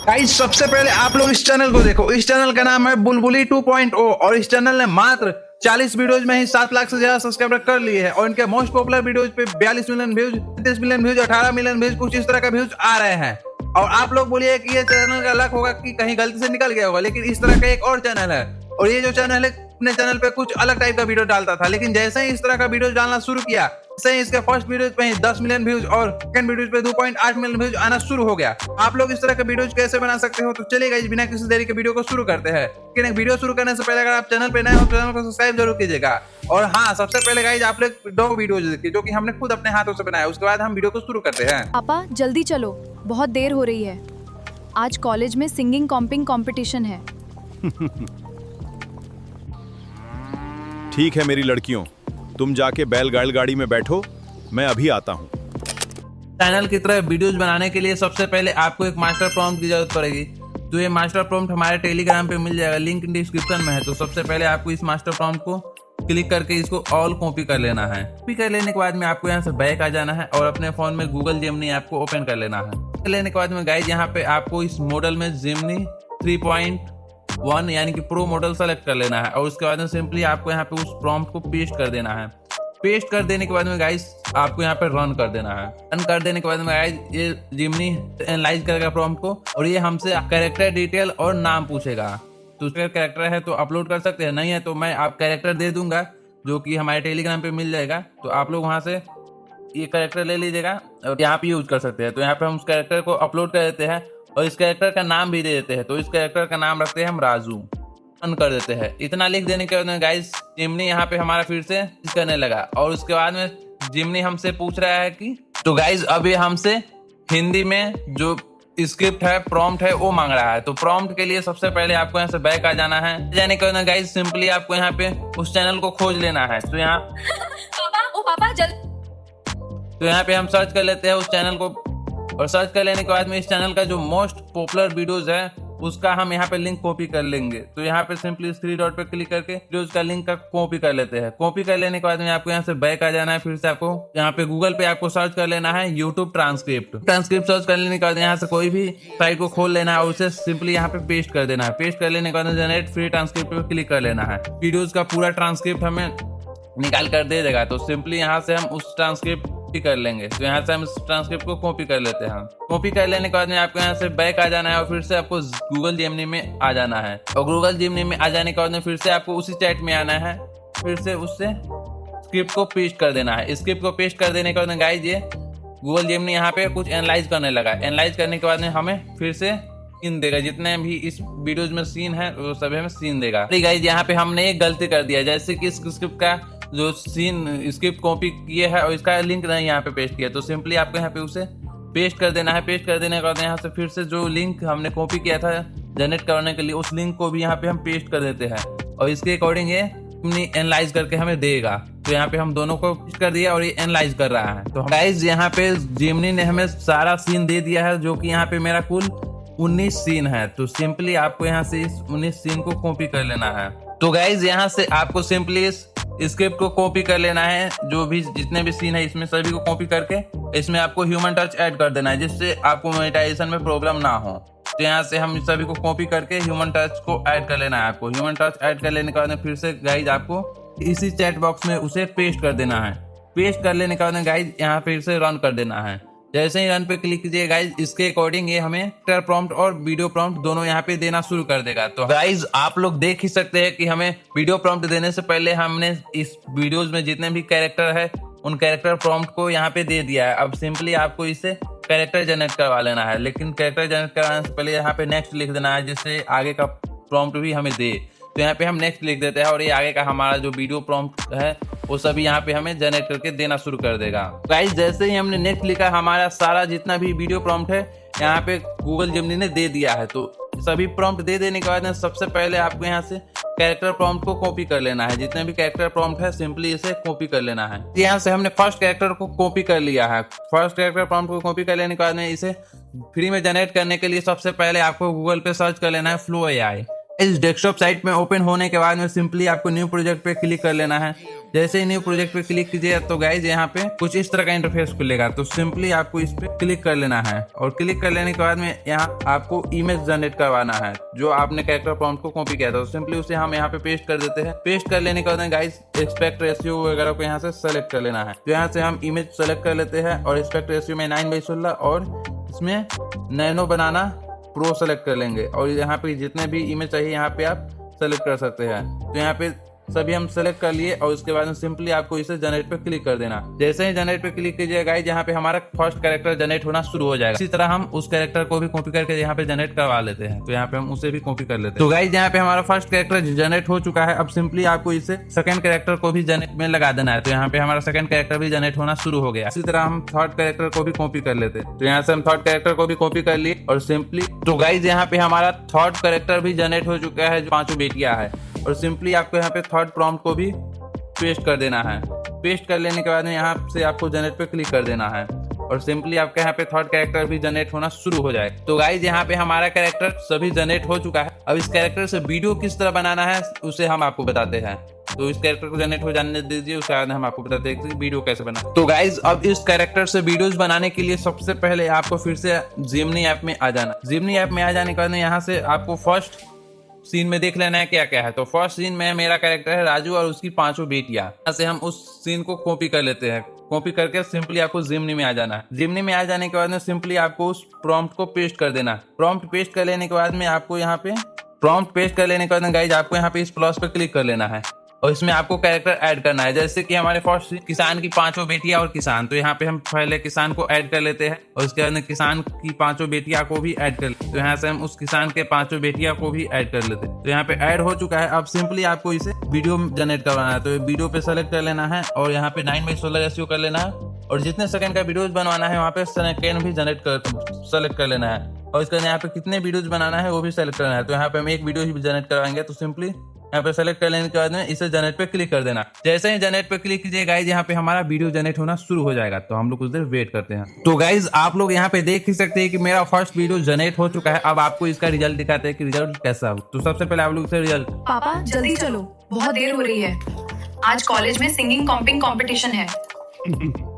Guys सबसे पहले आप लोग इस चैनल को देखो। इस चैनल का नाम है बुलबुली 2.0 और इस चैनल ने मात्र 40 वीडियोज में ही 7 लाख से ज्यादा सब्सक्राइबर कर लिए हैं और इनके मोस्ट पॉपुलर वीडियोज पे 42 million views, 33 million views, 18 million views, कुछ इस तरह का व्यूज आ रहे हैं। और आप लोग बोलिए कि ये चैनल का लक होगा कि कहीं गलती से निकल गया होगा, लेकिन इस तरह का एक और चैनल है और ये जो चैनल है अपने चैनल पे कुछ अलग टाइप का वीडियो डालता था, लेकिन जैसे ही इस तरह का वीडियो डालना शुरू किया, जैसे ही इसके फर्स्ट वीडियो पे ही 10 मिलियन व्यूज और सेकंड वीडियो पे 2.8 मिलियन व्यूज आना शुरू हो गया। आप लोग इस तरह के वीडियोज कैसे बना सकते हो? तो चलिए गाइस बिना किसी देरी के वीडियो को शुरू करते हैं। लेकिन एक वीडियो शुरू करने से पहले अगर आप चैनल पे नए हो तो चैनल को सब्सक्राइब जरूर कीजिएगा। और हाँ, सबसे पहले गाइस आप लोग 2 वीडियोज देखिए जो कि हमने खुद अपने हाथों से बनाया, उसके बाद हम वीडियो को शुरू करते हैं। पापा जल्दी चलो, बहुत देर हो रही है। आज कॉलेज में सिंगिंग कंपटीशन है। ठीक है मेरी लड़कियों, तुम जाके बैलगाड़ी में बैठो, मैं अभी आता हूँ। चैनल की तरह वीडियोज बनाने के लिए सबसे पहले आपको एक मास्टर प्रॉम्प्ट की जरूरत पड़ेगी। तो ये मास्टर प्रॉम्प्ट हमारे टेलीग्राम पे मिल जाएगा, लिंक डिस्क्रिप्शन में है। तो सबसे पहले आपको इस मास्टर प्रॉम्प्ट को क्लिक करके इसको ऑल कॉपी कर लेना है। कॉपी कर लेने के बाद में आपको यहाँ से बैक आ जाना है और अपने फोन में गूगल जेमिनी ऐप को ओपन कर लेना है। लेने के बाद में गाइस यहाँ पे आपको इस मॉडल में जेमिनी 3.1 यानी कि प्रो मॉडल सेलेक्ट कर लेना है और उसके बाद में सिंपली आपको यहाँ पे उस प्रॉम्प्ट को पेस्ट कर देना है। पेस्ट कर देने के बाद में गाइस आपको यहाँ पे रन कर देना है। रन कर देने के बाद में गाइस ये जेमिनी एनालाइज करेगा प्रॉम्प्ट को और ये हमसे कैरेक्टर डिटेल और नाम पूछेगा। तो उसका कैरेक्टर है तो अपलोड कर सकते हैं, नहीं है तो मैं आप कैरेक्टर दे दूंगा जो कि हमारे टेलीग्राम पे मिल जाएगा। तो आप लोग वहाँ से ये कैरेक्टर ले लीजिएगा और यहाँ पे यूज कर सकते हैं। तो यहाँ पे हम उस कैरेक्टर को अपलोड कर देते हैं और इस कैरेक्टर का नाम भी दे देते हैं। तो इस कैरेक्टर का नाम रखते हैं हम राजू। रन कर देते हैं। इतना लिख देने के बाद गाइस जिमनी यहाँ पे हमारा फिर से करने लगा और उसके बाद में जिमनी हमसे पूछ रहा है कि तो गाइस अभी हमसे हिंदी में जो स्क्रिप्ट है, प्रॉम्प्ट है, वो मांग रहा है। तो प्रॉम्प्ट के लिए सबसे पहले आपको यहाँ से बैक आ जाना है। जाने के बाद गाइस सिंपली आपको यहाँ पे उस चैनल को खोज लेना है। तो यहाँ तो यहाँ पे हम सर्च कर लेते हैं उस चैनल को और सर्च कर लेने के बाद में इस चैनल का जो मोस्ट पॉपुलर वीडियोज है उसका हम यहाँ पे लिंक कॉपी कर लेंगे। तो यहाँ पे सिंपली 3 डॉट पे क्लिक करके वीडियोज का लिंक का कॉपी कर लेते हैं। कॉपी कर लेने के बाद में आपको यहाँ से बैक आ जाना है। फिर से आपको यहाँ पे गूगल पे आपको सर्च कर लेना है यूट्यूब ट्रांसक्रिप्ट। सर्च कर लेने के बाद यहाँ से कोई भी साइट को खोल लेना है और उसे सिंपली यहाँ पे पेस्ट कर देना है। पेस्ट कर लेने के बाद जनरेट फ्री ट्रांसक्रिप्ट पे क्लिक कर लेना है। वीडियोज का पूरा ट्रांसक्रिप्ट हमें निकाल कर दे देगा। तो सिंपली यहाँ से हम उस ट्रांसक्रिप्ट कर लेंगे। तो यहाँ से हम इस ट्रांसक्रिप्ट को कॉपी कर लेते हैं। कॉपी कर लेने के बाद में आपको यहाँ से बैक आ जाना है और फिर से आपको गूगल जेमिनी में आ जाना है और गूगल जेमिनी में आ जाने के बाद में फिर से आपको उसी चैट में आना है। फिर से उससे स्क्रिप्ट को पेस्ट कर देना है। स्क्रिप्ट को पेस्ट कर देने के बाद में गाइस ये गूगल जेमिनी यहाँ पे कुछ एनालाइज करने लगा। एनालाइज करने के बाद में हमें फिर से सीन देगा। जितने भी इस वीडियोज में सीन है वो सभी हमें सीन देगा। गाइस यहाँ पे हमने एक गलती कर दिया, जैसे कि इस स्क्रिप्ट का जो सीन स्क्रिप्ट कॉपी किए है और इसका लिंक नहीं यहाँ पे पेस्ट किया। तो सिंपली आपको यहाँ पे उसे पेस्ट कर देना है। पेस्ट कर देने के बाद यहाँ से फिर से जो लिंक हमने कॉपी किया था जनरेट करने के लिए उस लिंक को भी यहाँ पे हम पेस्ट कर देते हैं और इसके अकॉर्डिंग ये एनालाइज करके हमें देगा। तो यहाँ पे हम दोनों को पेस्ट कर दिया और ये एनालाइज कर रहा है। तो गाइस यहाँ पे जेमिनी ने हमें सारा सीन दे दिया है जो कि यहाँ पे मेरा कुल 19 सीन है। तो सिंपली आपको यहाँ से इस 19 सीन को कॉपी कर लेना है। तो गाइज यहाँ से आपको सिंपली इस स्क्रिप्ट को कॉपी कर लेना है। जो भी जितने भी सीन है इसमें सभी को कॉपी करके इसमें आपको ह्यूमन टच ऐड कर देना है जिससे आपको मोनेटाइजेशन में प्रॉब्लम ना हो। तो यहाँ से हम सभी को कॉपी करके ह्यूमन टच को ऐड कर लेना है। आपको ह्यूमन टच ऐड कर लेने के बाद फिर से गाइज आपको इसी चैट बॉक्स में उसे पेस्ट कर देना है। पेस्ट कर लेने के बाद गाइज यहाँ फिर से रन कर देना है। जैसे ही रन पे क्लिक कीजिए गाइज इसके अकॉर्डिंग ये हमें टेक्स्ट प्रॉम्प्ट और वीडियो प्रॉम्प्ट दोनों यहाँ पे देना शुरू कर देगा। तो गाइज आप लोग देख ही सकते हैं कि हमें वीडियो प्रॉम्प्ट देने से पहले हमने इस वीडियोज में जितने भी कैरेक्टर है उन कैरेक्टर प्रॉम्प्ट को यहाँ पे दे दिया है। अब सिंपली आपको इसे कैरेक्टर जनरेट करवा लेना है, लेकिन कैरेक्टर जनरेट करवाने से पहले यहाँ पे नेक्स्ट लिख देना है जिससे आगे का प्रॉम्प्ट भी हमें दे। तो यहाँ पे हम नेक्स्ट लिख देते हैं और ये आगे का हमारा जो वीडियो प्रॉम्प्ट है वो सभी यहाँ पे हमें जनरेट करके देना शुरू कर देगा। गाइस जैसे ही हमने नेक्स्ट लिखा हमारा सारा जितना भी वीडियो प्रॉम्प्ट है यहाँ पे गूगल जेमिनी ने दे दिया है। तो सभी प्रॉम्प्ट दे देने के बाद सबसे पहले आपको यहाँ से कैरेक्टर प्रॉम्प्ट को कॉपी कर लेना है। जितने भी कैरेक्टर प्रॉम्प्ट है सिंपली इसे कॉपी कर लेना है। यहाँ से हमने फर्स्ट कैरेक्टर को कॉपी कर लिया है। फर्स्ट कैरेक्टर प्रॉम्प्ट को कॉपी कर लेने के बाद इसे फ्री में जनरेट करने के लिए सबसे पहले आपको गूगल पे सर्च कर लेना है फ्लो AI। इस डेस्कटॉप साइट में ओपन होने के बाद में सिंपली आपको न्यू प्रोजेक्ट पे क्लिक कर लेना है। जैसे ही न्यू प्रोजेक्ट पे क्लिक कीजिए तो गाइज यहाँ पे कुछ इस तरह का इंटरफेस खुलेगा। तो सिंपली आपको इस पे क्लिक कर लेना है और क्लिक कर लेने के बाद में यहाँ आपको इमेज जनरेट करवाना है जो आपने कैरेक्टर प्रॉम्प्ट को कॉपी किया था। तो सिंपली उसे हम यहाँ पे पेस्ट कर देते हैं। पेस्ट कर लेने के बाद गाइज एक्सपेक्ट रेशियो वगैरह को यहाँ से सेलेक्ट कर लेना है। तो यहाँ से हम इमेज सेलेक्ट कर लेते हैं और एक्सपेक्ट रेशियो में 9:16 और इसमें नैनो बनाना प्रो सेलेक्ट कर लेंगे और यहाँ पे जितने भी इमेज चाहिए यहाँ पे आप सेलेक्ट कर सकते हैं। तो यहाँ पे सभी हम सेलेक्ट कर लिए और उसके बाद में सिंपली आपको इसे जनरेट पे क्लिक कर देना। जैसे ही जनरेट पे क्लिक कीजिएगा गाइस यहाँ पे हमारा फर्स्ट कैरेक्टर जनरेट होना शुरू हो जाएगा। इसी तरह हम उस कैरेक्टर को भी कॉपी करके यहाँ पे जनरेट करवा लेते हैं। तो यहाँ पे हम उसे भी कॉपी कर लेते हैं। तो गाइस यहाँ पे हमारा फर्स्ट कैरेक्टर जनरेट हो चुका है। अब सिंपली आपको इसे सेकंड कैरेक्टर को भी जनरेट में लगा देना है। तो यहाँ पे हमारा सेकंड कैरेक्टर भी जनरेट होना शुरू हो गया। इसी तरह हम थर्ड कैरेक्टर को भी कॉपी कर लेते हैं। तो यहाँ से हम थर्ड कैरेक्टर को भी कॉपी कर लिए और सिंपली तो गाइस यहाँ पे हमारा थर्ड कैरेक्टर भी जनरेट हो चुका है जो 5 बेटियां है। और सिंपली आपको यहाँ पे थर्ड प्रॉम्प्ट को भी पेस्ट कर देना है। पेस्ट कर लेने के बाद में यहाँ से आपको जनरेट पे क्लिक कर देना है और सिंपली आपके यहाँ पे थर्ड कैरेक्टर भी जनरेट होना शुरू हो जाए। तो गाइज यहाँ पे हमारा कैरेक्टर सभी जनरेट हो चुका है। अब इस कैरेक्टर से वीडियो किस तरह बनाना है उसे हम आपको बताते हैं। तो इस कैरेक्टर को जनरेट हो जाने दीजिए, उसके बाद हम आपको बताते हैं कि वीडियो कैसे बना। तो गाइज अब इस कैरेक्टर से वीडियोस बनाने के लिए सबसे पहले आपको फिर से जिमनी ऐप में आ जाना। जिमनी ऐप में आ जाने के बाद यहाँ से आपको फर्स्ट सीन में देख लेना है क्या क्या है। तो फर्स्ट सीन में मेरा कैरेक्टर है राजू और उसकी 5 बेटियां। यहाँ से हम उस सीन को कॉपी कर लेते हैं। कॉपी करके सिंपली आपको जिमनी में आ जाना है। जिमनी में आ जाने के बाद में सिंपली आपको उस प्रॉम्प्ट को पेस्ट कर देना। प्रॉम्प्ट पेस्ट कर लेने के बाद में आपको यहाँ पे प्रॉम्प्ट पेस्ट कर लेने के बाद गाइज आपको यहाँ पे इस प्लस पे क्लिक कर लेना है और इसमें आपको कैरेक्टर ऐड करना है। जैसे कि हमारे फर्स्ट किसान की 5 बेटियां और किसान। तो यहाँ पे हम पहले किसान को ऐड कर लेते हैं और उसके बाद किसान की 5 बेटियां को भी ऐड कर लेते हैं। तो यहाँ से हम उस किसान के 5 बेटियां को भी ऐड कर लेते हैं। तो यहाँ पे ऐड हो चुका है। अब सिंपली आपको इसे वीडियो जनरेट करवाना है। तो वीडियो पे सेलेक्ट कर लेना है और यहाँ पे 9:16 रेशियो कर लेना है और जितने सेकंड का वीडियोज बनवाना है वहाँ पे सेकंड भी जनरेट कर सेलेक्ट कर लेना है और इसके बाद यहाँ पे कितने वीडियोज बनाना है वो भी सेलेक्ट करना है। तो यहाँ पे हम एक वीडियो ही जनरेट करवाएंगे। तो सिंपली यहाँ पे सेलेक्ट कर लेने के बाद में इसे जनरेट पे क्लिक कर देना। जैसे ही जनरेट पे क्लिक कीजिए गाइज यहाँ पे हमारा वीडियो जनरेट होना शुरू हो जाएगा। तो हम लोग कुछ देर वेट करते हैं। तो गाइज आप लोग यहाँ पे देख ही सकते हैं कि मेरा फर्स्ट वीडियो जनरेट हो चुका है। अब आपको इसका रिजल्ट दिखाते हैं कि रिजल्ट कैसा हो। तो सबसे पहले आप लोग इसे रिजल्ट। पापा जल्दी चलो, बहुत देर हो रही है। आज कॉलेज में सिंगिंग कॉम्पिंग कंपटीशन है।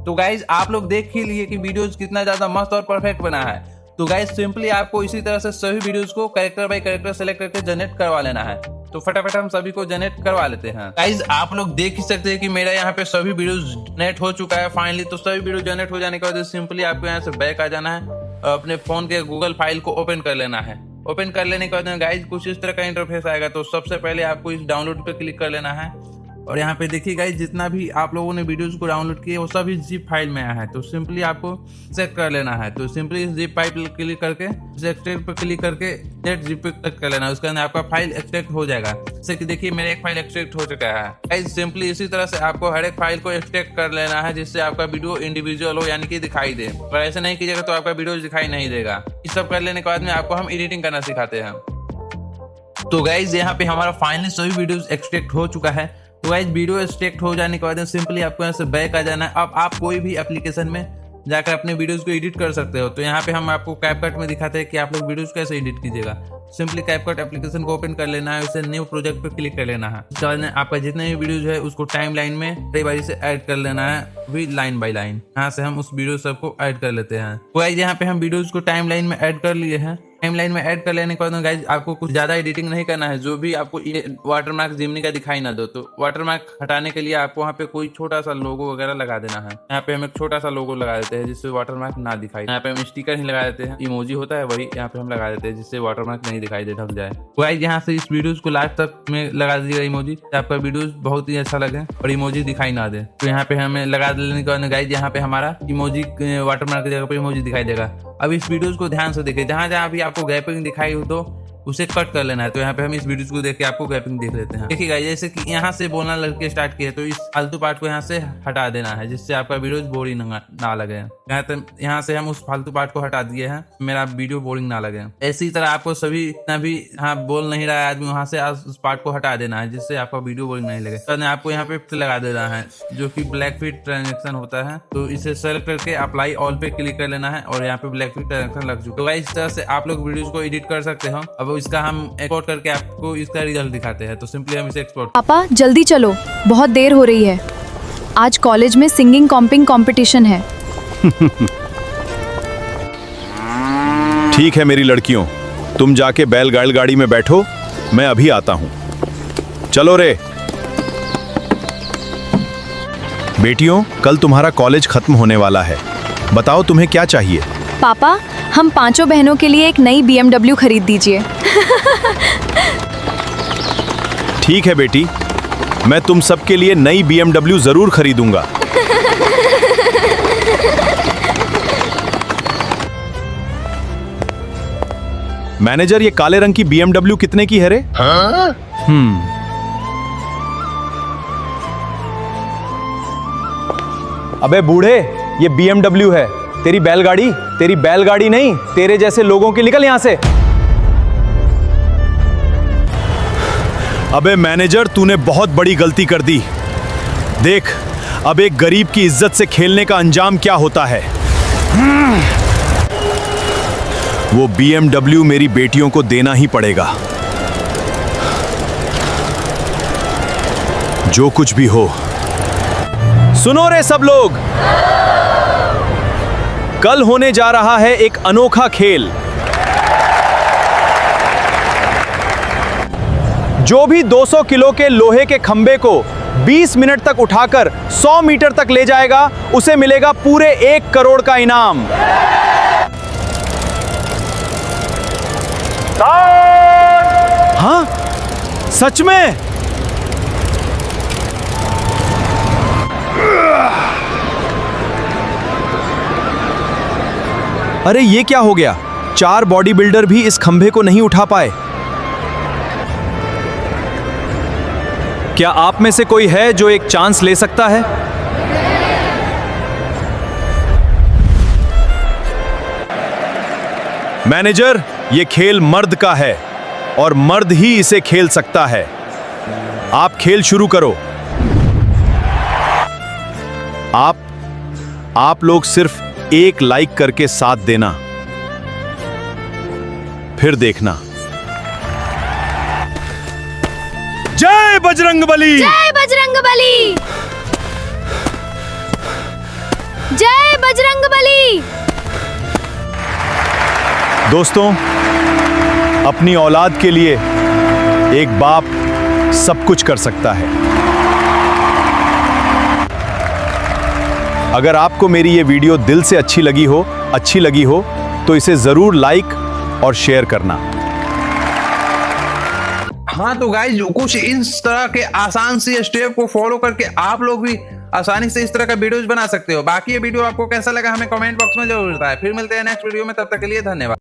तो गाइज आप लोग देख ही लिए कि वीडियोज कितना ज्यादा मस्त और परफेक्ट बना है। तो गाइज सिंपली आपको इसी तरह से सभी वीडियोस को कैरेक्टर बाय कैरेक्टर सेलेक्ट करके जनरेट करवा लेना है। तो फटाफट हम सभी को जनरेट करवा लेते हैं। गाइज आप लोग देख ही सकते हैं कि मेरा यहाँ पे सभी वीडियोस जनरेट हो चुका है फाइनली। तो सभी वीडियो जनरेट हो जाने के बाद सिंपली आपको यहाँ से बैक आ जाना है और अपने फोन के गूगल फाइल को ओपन कर लेना है। ओपन कर लेने के बाद गाइज कुछ इस तरह का इंटरफेस आएगा। तो सबसे पहले आपको इस डाउनलोड पे क्लिक कर लेना है और यहाँ पे देखिए गाइज जितना भी आप लोगों ने वीडियोस को डाउनलोड किए वो सभी जिप फाइल में आया है। तो सिंपली आपको चेक कर लेना है। तो सिंपली जिप फाइल पे क्लिक करके एक्सट्रैक्ट पे क्लिक करके नेट जिप पे क्लिक कर लेना है। उसके अंदर आपका फाइल एक्सट्रैक्ट हो जाएगा। जैसे कि देखिए मेरा एक फाइल एक्सट्रैक्ट हो चुका है। गाइज सिंपली इसी तरह से आपको हर एक फाइल को एक्सट्रैक्ट कर लेना है जिससे आपका वीडियो इंडिविजुअल हो यानी कि दिखाई दे। और ऐसे नहीं कीजिएगा तो आपका वीडियो दिखाई नहीं देगा। इस सब कर लेने के बाद में आपको हम एडिटिंग करना सिखाते हैं। तो गाइज यहाँ पे हमारा फाइनली सभी वीडियोज एक्सट्रैक्ट हो चुका है। तो गाइस वीडियो एक्सट्रैक्ट हो जाने के बाद सिंपली आपको यहाँ से बैक आ जाना है। अब आप कोई भी एप्लीकेशन में जाकर अपने वीडियोस को एडिट कर सकते हो। तो यहाँ पे हम आपको कैपकट में दिखाते हैं कि आप लोग वीडियोस कैसे एडिट कीजिएगा। सिंपली कैपकट एप्लीकेशन को ओपन कर लेना है, उसे न्यू प्रोजेक्ट पे क्लिक कर लेना है। उसके बाद आपका जितने भी वीडियोज है उसको टाइम लाइन में कई बारी से ऐड कर लेना है, भी लाइन बाय लाइन। यहाँ से हम उस वीडियो सबको ऐड कर लेते हैं। तो गाइस यहाँ पे हम वीडियोज को टाइम लाइन में ऐड कर लिए हैं। टाइमलाइन में ऐड कर लेने के बाद गाइज आपको कुछ ज्यादा एडिटिंग नहीं करना है। जो भी आपको वाटरमार्क जिमनी का दिखाई ना दो तो वाटरमार्क हटाने के लिए आपको वहाँ पे कोई छोटा सा लोगो वगैरह लगा देना है। यहाँ पे हम एक छोटा सा लोगो लगा देते हैं जिससे वाटरमार्क ना दिखाई। यहाँ पे हम स्टिकर ही लगा देते हैं, इमोजी होता है वही यहाँ पे हम लगा देते हैं जिससे वाटरमार्क नहीं दिखाई दे, ढक जाए। तो गाइज यहाँ से इस वीडियोज को लास्ट तक में लगा दीजिएगा इमोजी, आपका वीडियोज बहुत ही अच्छा लगे और इमोजी दिखाई ना दे। तो यहाँ पे हमें लगा देने के बाद गाइज यहाँ पे हमारा इमोजी वाटरमार्क की जगह पर इमोजी दिखाई देगा। अब इस वीडियोस को ध्यान से देखिए, जहां जहां भी आपको गैपिंग दिखाई हो तो उसे कट कर लेना है। तो यहाँ पे हम इस वीडियोस को देख के आपको गैपिंग देख लेते हैं। देखिएगा जैसे कि यहाँ से बोलना लड़के स्टार्ट किए तो इस फालतू पार्ट को यहाँ से हटा देना है जिससे आपका वीडियो बोरिंग ना लगे। यहाँ से हम उस फालतू पार्ट को हटा दिए हैं, मेरा वीडियो बोरिंग ना लगे। इसी तरह आपको सभी ना भी बोल नहीं रहा है आदमी वहां से उस पार्ट को हटा देना है जिससे आपका वीडियो बोरिंग नहीं लगे। तो आपको यहाँ पे लगा देना है जो कि ब्लैक फिट ट्रांजेक्शन होता है। तो इसे सेलेक्ट करके अप्लाई ऑल पे क्लिक कर लेना है और यहाँ पे ब्लैक फिट ट्रांजेक्शन लग चुका है। तो इस तरह से आप लोग वीडियोस को एडिट कर सकते हो। अब इसका हम एक्सपोर्ट करके आपको इसका रिजल्ट दिखाते हैं। तो सिंपली हम इसे एक्सपोर्ट। पापा जल्दी चलो, बहुत देर हो रही है। आज कॉलेज में सिंगिंग कॉम्पिंग कंपटीशन है। ठीक है मेरी लड़कियों, तुम जाके बैलगाड़ी में बैठो, मैं अभी आता हूं। चलो रे बेटियों, कल तुम्हारा कॉलेज खत्म होने वाला है। बताओ तुम्हें क्या चाहिए? पापा, हम पांचों बहनों के लिए एक नई BMW खरीद दीजिए। ठीक है बेटी, मैं तुम सबके लिए नई BMW जरूर खरीदूंगा। मैनेजर, ये काले रंग की BMW कितने की है रे? अबे बूढ़े, ये BMW है, तेरी बैलगाड़ी नहीं, तेरे जैसे लोगों की। निकल यहां से। अबे मैनेजर, तूने बहुत बड़ी गलती कर दी। देख, अब एक गरीब की इज्जत से खेलने का अंजाम क्या होता है। वो BMW मेरी बेटियों को देना ही पड़ेगा, जो कुछ भी हो। सुनो रे सब लोग, कल होने जा रहा है एक अनोखा खेल। जो भी 200 किलो के लोहे के खंबे को 20 मिनट तक उठाकर 100 मीटर तक ले जाएगा, उसे मिलेगा पूरे 1 करोड़ का इनाम। हाँ, सच में? अरे ये क्या हो गया? 4 बॉडी बिल्डर भी इस खंभे को नहीं उठा पाए। क्या आप में से कोई है जो एक चांस ले सकता है? मैनेजर, ये खेल मर्द का है और मर्द ही इसे खेल सकता है। आप खेल शुरू करो। आप लोग सिर्फ एक लाइक करके साथ देना, फिर देखना। जय बजरंगबली! जय बजरंगबली! जय बजरंगबली! दोस्तों, अपनी औलाद के लिए एक बाप सब कुछ कर सकता है। अगर आपको मेरी ये वीडियो दिल से अच्छी लगी हो तो इसे जरूर लाइक और शेयर करना। हाँ तो गाइज, कुछ इस तरह के आसान से स्टेप को फॉलो करके आप लोग भी आसानी से इस तरह का वीडियोस बना सकते हो। बाकी ये वीडियो आपको कैसा लगा हमें कमेंट बॉक्स में जरूर बताएं। फिर मिलते हैं नेक्स्ट वीडियो में, तब तक के लिए धन्यवाद।